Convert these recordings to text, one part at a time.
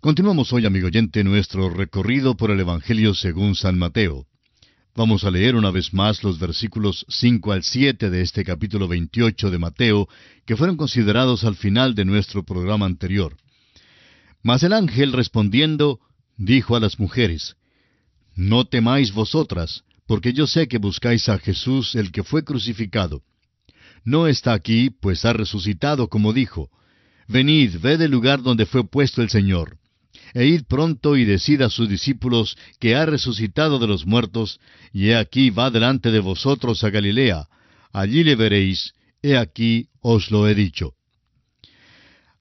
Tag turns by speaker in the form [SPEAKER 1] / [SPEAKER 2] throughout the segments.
[SPEAKER 1] Continuamos hoy, amigo oyente, nuestro recorrido por el Evangelio según San Mateo. Vamos a leer una vez más los versículos 5 al 7 de este capítulo 28 de Mateo, que fueron considerados al final de nuestro programa anterior. Mas el ángel respondiendo, dijo a las mujeres, «No temáis vosotras, porque yo sé que buscáis a Jesús, el que fue crucificado. No está aquí, pues ha resucitado como dijo. Venid, ved el lugar donde fue puesto el Señor. E id pronto y decid a sus discípulos que ha resucitado de los muertos, y he aquí va delante de vosotros a Galilea. Allí le veréis, he aquí os lo he dicho».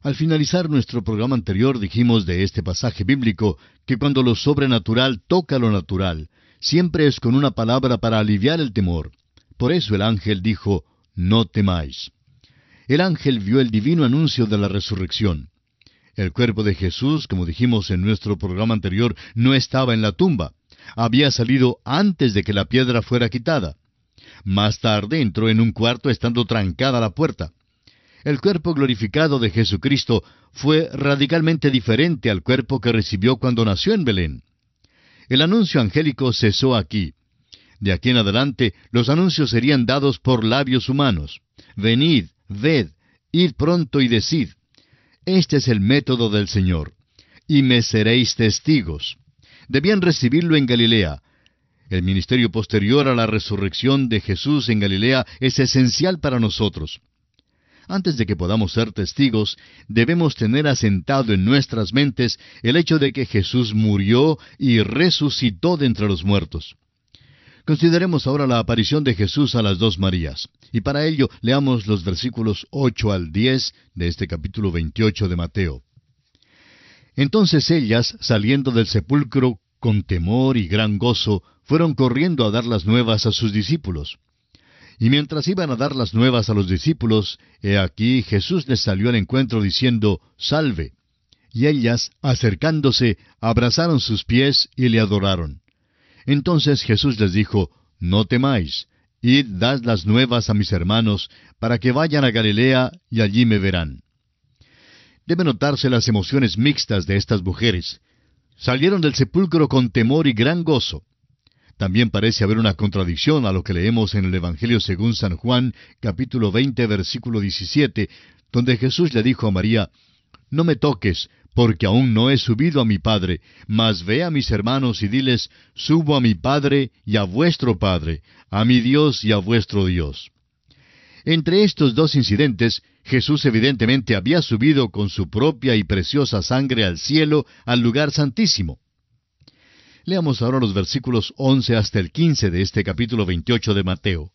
[SPEAKER 1] Al finalizar nuestro programa anterior dijimos de este pasaje bíblico que cuando lo sobrenatural toca lo natural, siempre es con una palabra para aliviar el temor. Por eso el ángel dijo, «No temáis». El ángel vio el divino anuncio de la resurrección. El cuerpo de Jesús, como dijimos en nuestro programa anterior, no estaba en la tumba. Había salido antes de que la piedra fuera quitada. Más tarde entró en un cuarto estando trancada la puerta. El cuerpo glorificado de Jesucristo fue radicalmente diferente al cuerpo que recibió cuando nació en Belén. El anuncio angélico cesó aquí. De aquí en adelante, los anuncios serían dados por labios humanos. Venid, ved, id pronto y decid. Este es el método del Señor. Y me seréis testigos. Debían recibirlo en Galilea. El ministerio posterior a la resurrección de Jesús en Galilea es esencial para nosotros. Antes de que podamos ser testigos, debemos tener asentado en nuestras mentes el hecho de que Jesús murió y resucitó de entre los muertos. Consideremos ahora la aparición de Jesús a las dos Marías, y para ello leamos los versículos 8 al 10 de este capítulo 28 de Mateo. Entonces ellas, saliendo del sepulcro con temor y gran gozo, fueron corriendo a dar las nuevas a sus discípulos. Y mientras iban a dar las nuevas a los discípulos, he aquí Jesús les salió al encuentro diciendo, «Salve». Y ellas, acercándose, abrazaron sus pies y le adoraron. Entonces Jesús les dijo, «No temáis, id dad las nuevas a mis hermanos, para que vayan a Galilea, y allí me verán». Deben notarse las emociones mixtas de estas mujeres. Salieron del sepulcro con temor y gran gozo. También parece haber una contradicción a lo que leemos en el Evangelio según San Juan, capítulo 20, versículo 17, donde Jesús le dijo a María, «No me toques, porque aún no he subido a mi Padre, mas ve a mis hermanos y diles, subo a mi Padre y a vuestro Padre, a mi Dios y a vuestro Dios». Entre estos dos incidentes, Jesús evidentemente había subido con su propia y preciosa sangre al cielo, al lugar santísimo. Leamos ahora los versículos 11 hasta el 15 de este capítulo 28 de Mateo.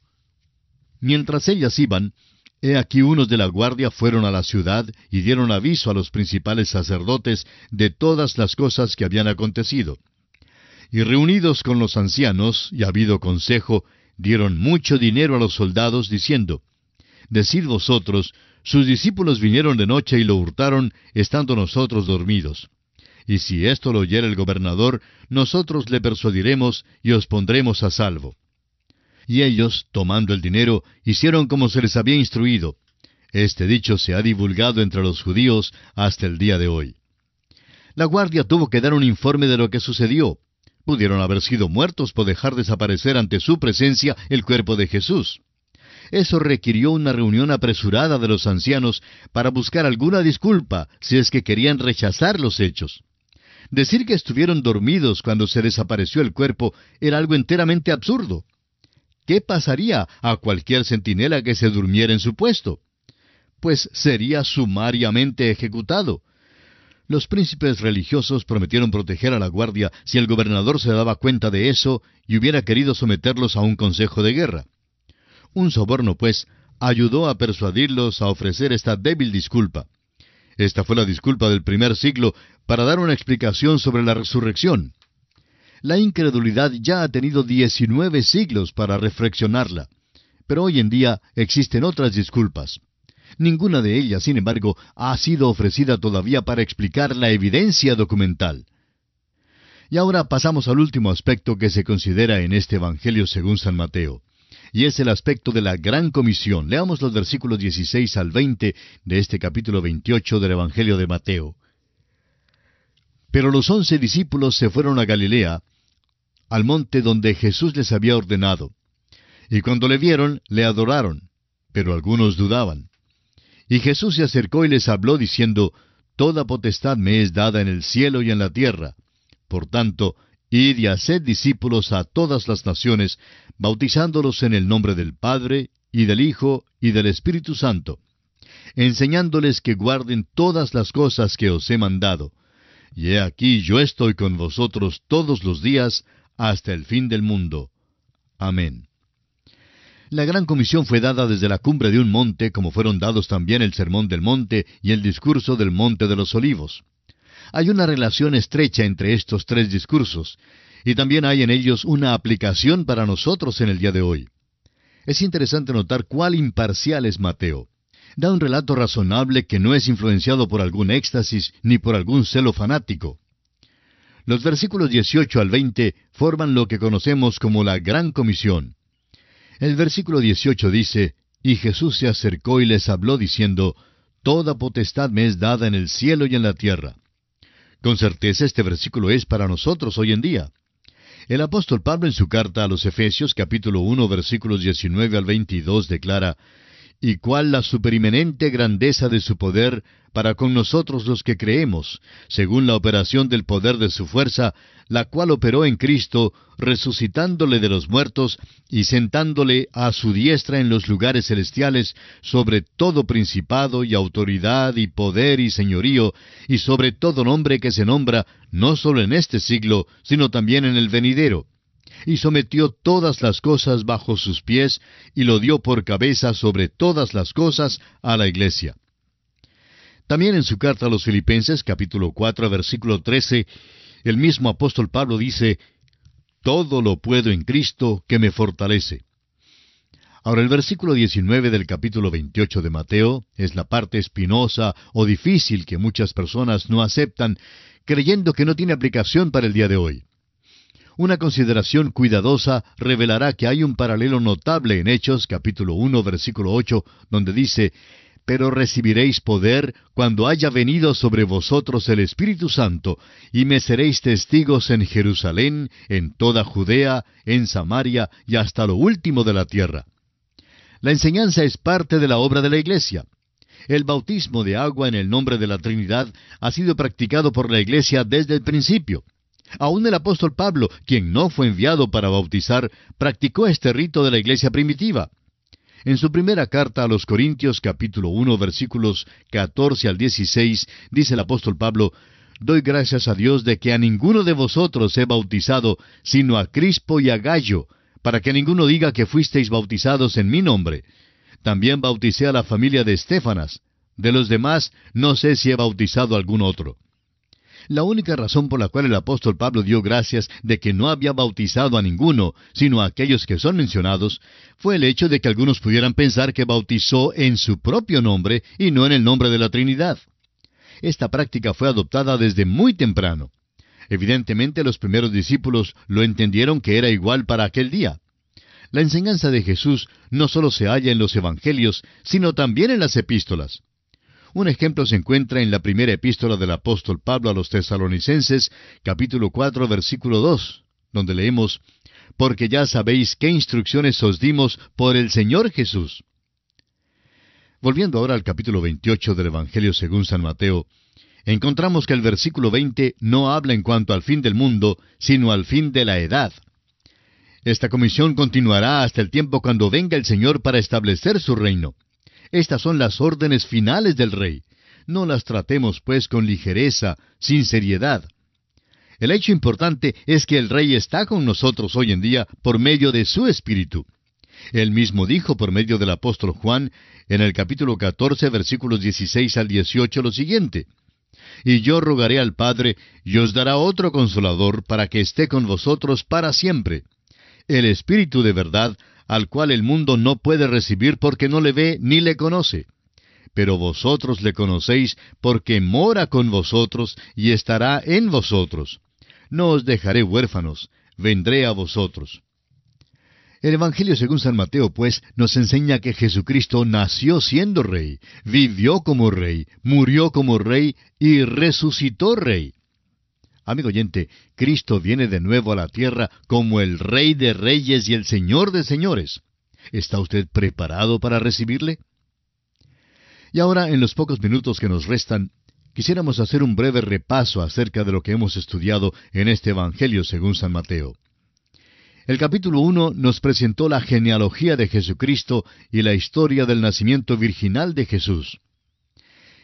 [SPEAKER 1] Mientras ellas iban, he aquí unos de la guardia fueron a la ciudad y dieron aviso a los principales sacerdotes de todas las cosas que habían acontecido. Y reunidos con los ancianos, y habido consejo, dieron mucho dinero a los soldados, diciendo, «Decid vosotros, sus discípulos vinieron de noche y lo hurtaron, estando nosotros dormidos. Y si esto lo oyere el gobernador, nosotros le persuadiremos y os pondremos a salvo». Y ellos, tomando el dinero, hicieron como se les había instruido. Este dicho se ha divulgado entre los judíos hasta el día de hoy. La guardia tuvo que dar un informe de lo que sucedió. Pudieron haber sido muertos por dejar desaparecer ante su presencia el cuerpo de Jesús. Eso requirió una reunión apresurada de los ancianos para buscar alguna disculpa si es que querían rechazar los hechos. Decir que estuvieron dormidos cuando se desapareció el cuerpo era algo enteramente absurdo. ¿Qué pasaría a cualquier centinela que se durmiera en su puesto? Pues sería sumariamente ejecutado. Los príncipes religiosos prometieron proteger a la guardia si el gobernador se daba cuenta de eso y hubiera querido someterlos a un consejo de guerra. Un soborno, pues, ayudó a persuadirlos a ofrecer esta débil disculpa. Esta fue la disculpa del primer siglo para dar una explicación sobre la resurrección. La incredulidad ya ha tenido 19 siglos para reflexionarla, pero hoy en día existen otras disculpas. Ninguna de ellas, sin embargo, ha sido ofrecida todavía para explicar la evidencia documental. Y ahora pasamos al último aspecto que se considera en este Evangelio según San Mateo, y es el aspecto de la Gran Comisión. Leamos los versículos 16 al 20 de este capítulo 28 del Evangelio de Mateo. Pero los 11 discípulos se fueron a Galilea, al monte donde Jesús les había ordenado. Y cuando le vieron, le adoraron, pero algunos dudaban. Y Jesús se acercó y les habló diciendo, Toda potestad me es dada en el cielo y en la tierra. Por tanto, id y haced discípulos a todas las naciones, bautizándolos en el nombre del Padre, y del Hijo, y del Espíritu Santo, enseñándoles que guarden todas las cosas que os he mandado. Y he aquí yo estoy con vosotros todos los días, hasta el fin del mundo. Amén. La gran comisión fue dada desde la cumbre de un monte, como fueron dados también el Sermón del Monte y el discurso del Monte de los Olivos. Hay una relación estrecha entre estos tres discursos, y también hay en ellos una aplicación para nosotros en el día de hoy. Es interesante notar cuál imparcial es Mateo. Da un relato razonable que no es influenciado por algún éxtasis ni por algún celo fanático. Los versículos 18 al 20 forman lo que conocemos como la Gran Comisión. El versículo 18 dice, Y Jesús se acercó y les habló diciendo, Toda potestad me es dada en el cielo y en la tierra. Con certeza este versículo es para nosotros hoy en día. El apóstol Pablo en su carta a los Efesios capítulo 1 versículos 19 al 22 declara, Y cuál la superimenente grandeza de su poder para con nosotros los que creemos, según la operación del poder de su fuerza, la cual operó en Cristo, resucitándole de los muertos y sentándole a su diestra en los lugares celestiales, sobre todo principado y autoridad y poder y señorío, y sobre todo nombre que se nombra, no solo en este siglo, sino también en el venidero. Y sometió todas las cosas bajo sus pies, y lo dio por cabeza sobre todas las cosas a la Iglesia. También en su carta a los Filipenses, capítulo 4, versículo 13, el mismo apóstol Pablo dice, Todo lo puedo en Cristo que me fortalece. Ahora el versículo 19 del capítulo 28 de Mateo es la parte espinosa o difícil que muchas personas no aceptan, creyendo que no tiene aplicación para el día de hoy. Una consideración cuidadosa revelará que hay un paralelo notable en Hechos, capítulo 1, versículo 8, donde dice, Pero recibiréis poder cuando haya venido sobre vosotros el Espíritu Santo, y me seréis testigos en Jerusalén, en toda Judea, en Samaria y hasta lo último de la tierra. La enseñanza es parte de la obra de la Iglesia. El bautismo de agua en el nombre de la Trinidad ha sido practicado por la Iglesia desde el principio. Aún el apóstol Pablo, quien no fue enviado para bautizar, practicó este rito de la iglesia primitiva. En su primera carta a los Corintios, capítulo 1, versículos 14 al 16, dice el apóstol Pablo, Doy gracias a Dios de que a ninguno de vosotros he bautizado, sino a Crispo y a Gallo, para que ninguno diga que fuisteis bautizados en mi nombre. También bauticé a la familia de Estéfanas. De los demás, no sé si he bautizado a algún otro. La única razón por la cual el apóstol Pablo dio gracias de que no había bautizado a ninguno, sino a aquellos que son mencionados, fue el hecho de que algunos pudieran pensar que bautizó en su propio nombre y no en el nombre de la Trinidad. Esta práctica fue adoptada desde muy temprano. Evidentemente los primeros discípulos lo entendieron que era igual para aquel día. La enseñanza de Jesús no solo se halla en los evangelios, sino también en las epístolas. Un ejemplo se encuentra en la primera epístola del apóstol Pablo a los Tesalonicenses, capítulo 4, versículo 2, donde leemos, Porque ya sabéis qué instrucciones os dimos por el Señor Jesús. Volviendo ahora al capítulo 28 del Evangelio según San Mateo, encontramos que el versículo 20 no habla en cuanto al fin del mundo, sino al fin de la edad. Esta comisión continuará hasta el tiempo cuando venga el Señor para establecer su reino. Estas son las órdenes finales del Rey. No las tratemos, pues, con ligereza, sin seriedad. El hecho importante es que el Rey está con nosotros hoy en día por medio de su Espíritu. Él mismo dijo por medio del apóstol Juan, en el capítulo 14, versículos 16 al 18, lo siguiente. Y yo rogaré al Padre, y os dará otro Consolador, para que esté con vosotros para siempre. El Espíritu de verdad, al cual el mundo no puede recibir porque no le ve ni le conoce. Pero vosotros le conocéis porque mora con vosotros y estará en vosotros. No os dejaré huérfanos, vendré a vosotros. El Evangelio según San Mateo, pues, nos enseña que Jesucristo nació siendo Rey, vivió como Rey, murió como Rey y resucitó Rey. Amigo oyente, Cristo viene de nuevo a la tierra como el Rey de Reyes y el Señor de Señores. ¿Está usted preparado para recibirle? Y ahora, en los pocos minutos que nos restan, quisiéramos hacer un breve repaso acerca de lo que hemos estudiado en este Evangelio según San Mateo. El capítulo 1 nos presentó la genealogía de Jesucristo y la historia del nacimiento virginal de Jesús.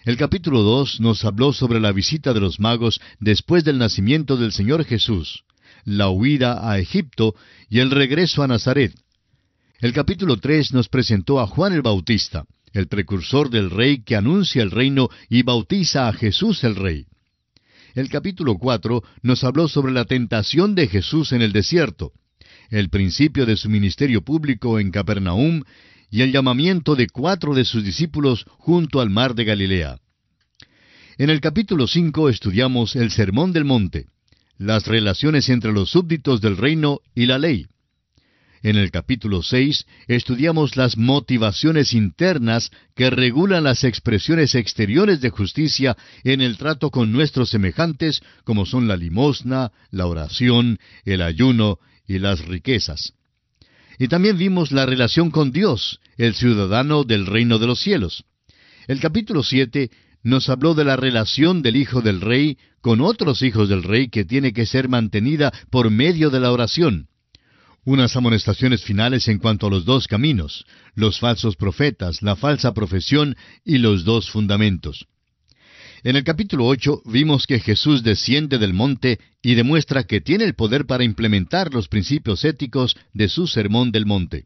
[SPEAKER 1] El capítulo 2 nos habló sobre la visita de los magos después del nacimiento del Señor Jesús, la huida a Egipto y el regreso a Nazaret. El capítulo 3 nos presentó a Juan el Bautista, el precursor del Rey que anuncia el reino y bautiza a Jesús el Rey. El capítulo 4 nos habló sobre la tentación de Jesús en el desierto, el principio de su ministerio público en Capernaum y el llamamiento de 4 de sus discípulos junto al mar de Galilea. En el capítulo 5 estudiamos el Sermón del Monte, las relaciones entre los súbditos del reino y la ley. En el capítulo 6 estudiamos las motivaciones internas que regulan las expresiones exteriores de justicia en el trato con nuestros semejantes, como son la limosna, la oración, el ayuno y las riquezas. Y también vimos la relación con Dios, el ciudadano del reino de los cielos. El capítulo 7 nos habló de la relación del Hijo del Rey con otros hijos del Rey que tiene que ser mantenida por medio de la oración. Unas amonestaciones finales en cuanto a los 2 caminos, los falsos profetas, la falsa profesión y los 2 fundamentos. En el capítulo 8 vimos que Jesús desciende del monte y demuestra que tiene el poder para implementar los principios éticos de su Sermón del Monte.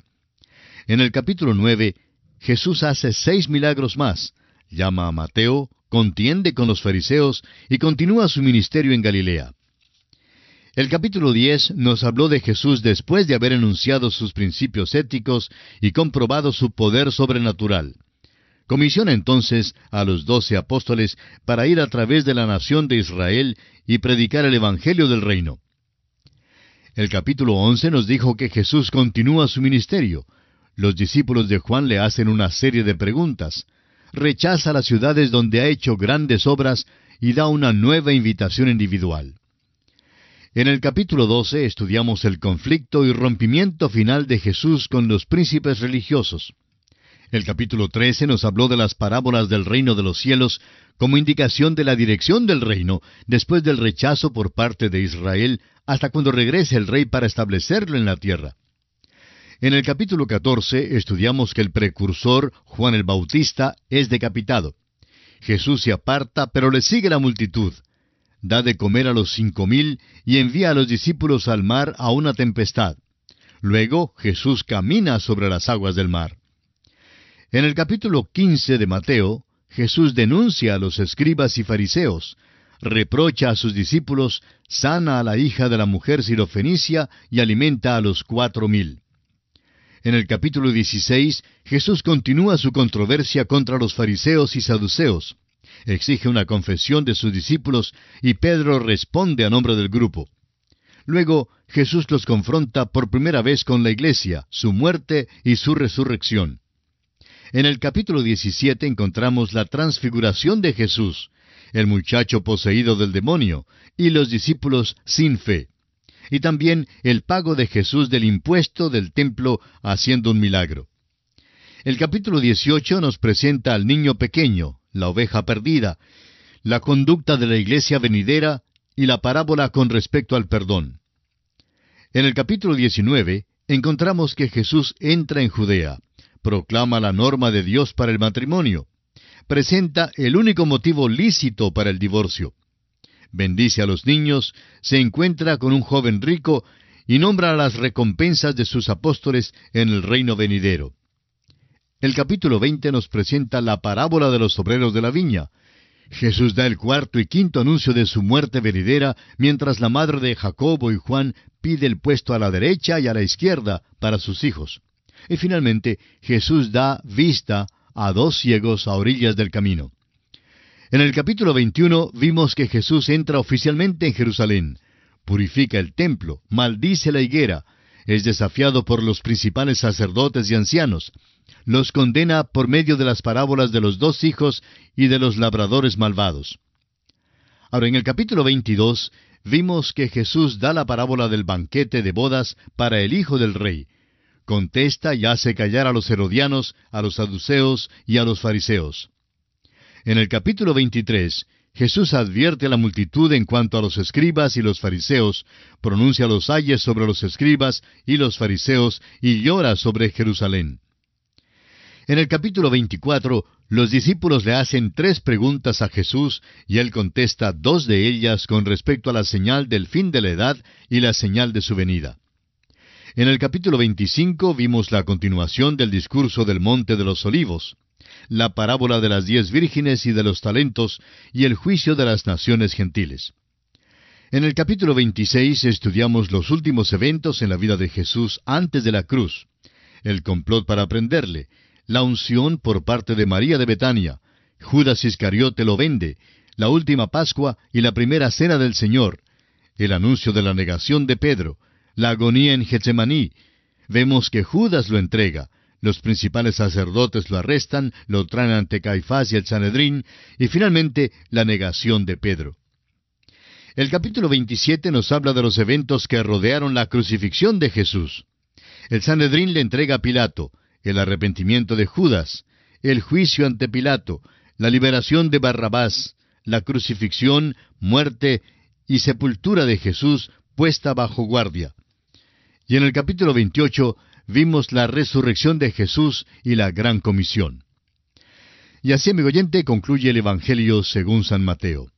[SPEAKER 1] En el capítulo 9, Jesús hace 6 milagros más, llama a Mateo, contiende con los fariseos y continúa su ministerio en Galilea. El capítulo 10 nos habló de Jesús después de haber enunciado sus principios éticos y comprobado su poder sobrenatural. Comisiona entonces a los 12 apóstoles para ir a través de la nación de Israel y predicar el Evangelio del reino. El capítulo 11 nos dijo que Jesús continúa su ministerio. Los discípulos de Juan le hacen una serie de preguntas. Rechaza las ciudades donde ha hecho grandes obras y da una nueva invitación individual. En el capítulo 12 estudiamos el conflicto y rompimiento final de Jesús con los príncipes religiosos. El capítulo 13 nos habló de las parábolas del reino de los cielos como indicación de la dirección del reino después del rechazo por parte de Israel hasta cuando regrese el rey para establecerlo en la tierra. En el capítulo 14 estudiamos que el precursor, Juan el Bautista, es decapitado. Jesús se aparta, pero le sigue la multitud. Da de comer a los 5,000 y envía a los discípulos al mar a una tempestad. Luego Jesús camina sobre las aguas del mar. En el capítulo 15 de Mateo, Jesús denuncia a los escribas y fariseos, reprocha a sus discípulos, sana a la hija de la mujer sirofenicia y alimenta a los 4,000. En el capítulo 16, Jesús continúa su controversia contra los fariseos y saduceos. Exige una confesión de sus discípulos y Pedro responde a nombre del grupo. Luego, Jesús los confronta por primera vez con la iglesia, su muerte y su resurrección. En el capítulo 17 encontramos la transfiguración de Jesús, el muchacho poseído del demonio, y los discípulos sin fe. Y también el pago de Jesús del impuesto del templo haciendo un milagro. El capítulo 18 nos presenta al niño pequeño, la oveja perdida, la conducta de la iglesia venidera y la parábola con respecto al perdón. En el capítulo 19 encontramos que Jesús entra en Judea, proclama la norma de Dios para el matrimonio, presenta el único motivo lícito para el divorcio, bendice a los niños, se encuentra con un joven rico y nombra las recompensas de sus apóstoles en el reino venidero. El capítulo 20 nos presenta la parábola de los obreros de la viña. Jesús da el 4º y 5º anuncio de su muerte venidera, mientras la madre de Jacobo y Juan pide el puesto a la derecha y a la izquierda para sus hijos. Y finalmente, Jesús da vista a 2 ciegos a orillas del camino. En el capítulo 21 vimos que Jesús entra oficialmente en Jerusalén, purifica el templo, maldice la higuera, es desafiado por los principales sacerdotes y ancianos, los condena por medio de las parábolas de los 2 hijos y de los labradores malvados. Ahora, en el capítulo 22, vimos que Jesús da la parábola del banquete de bodas para el hijo del rey. Contesta y hace callar a los herodianos, a los saduceos y a los fariseos. En el capítulo 23, Jesús advierte a la multitud en cuanto a los escribas y los fariseos, pronuncia los ayes sobre los escribas y los fariseos y llora sobre Jerusalén. En el capítulo 24, los discípulos le hacen 3 preguntas a Jesús y él contesta 2 de ellas con respecto a la señal del fin de la edad y la señal de su venida. En el capítulo 25 vimos la continuación del discurso del Monte de los Olivos, la parábola de las 10 vírgenes y de los talentos y el juicio de las naciones gentiles. En el capítulo 26 estudiamos los últimos eventos en la vida de Jesús antes de la cruz, el complot para prenderle, la unción por parte de María de Betania, Judas Iscariote lo vende, la última Pascua y la primera cena del Señor, el anuncio de la negación de Pedro, la agonía en Getsemaní. Vemos que Judas lo entrega, los principales sacerdotes lo arrestan, lo traen ante Caifás y el Sanedrín, y finalmente la negación de Pedro. El capítulo 27 nos habla de los eventos que rodearon la crucifixión de Jesús. El Sanedrín le entrega a Pilato, el arrepentimiento de Judas, el juicio ante Pilato, la liberación de Barrabás, la crucifixión, muerte y sepultura de Jesús puesta bajo guardia. Y en el capítulo 28 vimos la resurrección de Jesús y la gran comisión. Y así, amigo oyente, concluye el Evangelio según San Mateo.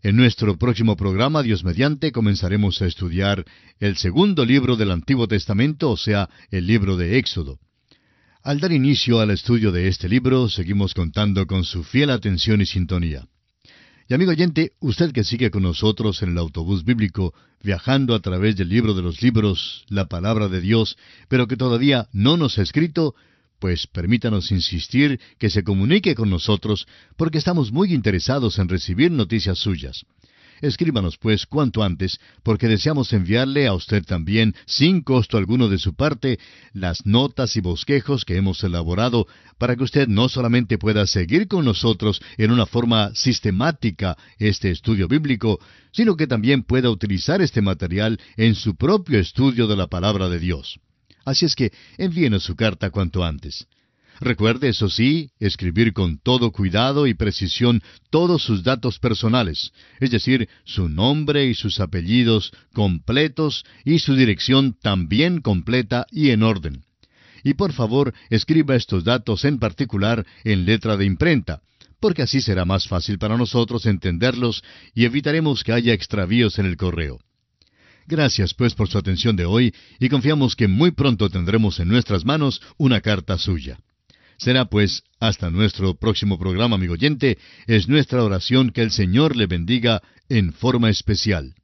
[SPEAKER 1] En nuestro próximo programa, Dios mediante, comenzaremos a estudiar el segundo libro del Antiguo Testamento, o sea, el libro de Éxodo. Al dar inicio al estudio de este libro, seguimos contando con su fiel atención y sintonía. Y amigo oyente, usted que sigue con nosotros en el autobús bíblico, viajando a través del libro de los libros, la palabra de Dios, pero que todavía no nos ha escrito, pues permítanos insistir que se comunique con nosotros, porque estamos muy interesados en recibir noticias suyas. Escríbanos pues cuanto antes, porque deseamos enviarle a usted también, sin costo alguno de su parte, las notas y bosquejos que hemos elaborado, para que usted no solamente pueda seguir con nosotros en una forma sistemática este estudio bíblico, sino que también pueda utilizar este material en su propio estudio de la palabra de Dios. Así es que envíenos su carta cuanto antes. Recuerde, eso sí, escribir con todo cuidado y precisión todos sus datos personales, es decir, su nombre y sus apellidos completos y su dirección también completa y en orden. Y por favor, escriba estos datos en particular en letra de imprenta, porque así será más fácil para nosotros entenderlos y evitaremos que haya extravíos en el correo. Gracias pues por su atención de hoy y confiamos que muy pronto tendremos en nuestras manos una carta suya. Será pues hasta nuestro próximo programa, amigo oyente. Es nuestra oración que el Señor le bendiga en forma especial.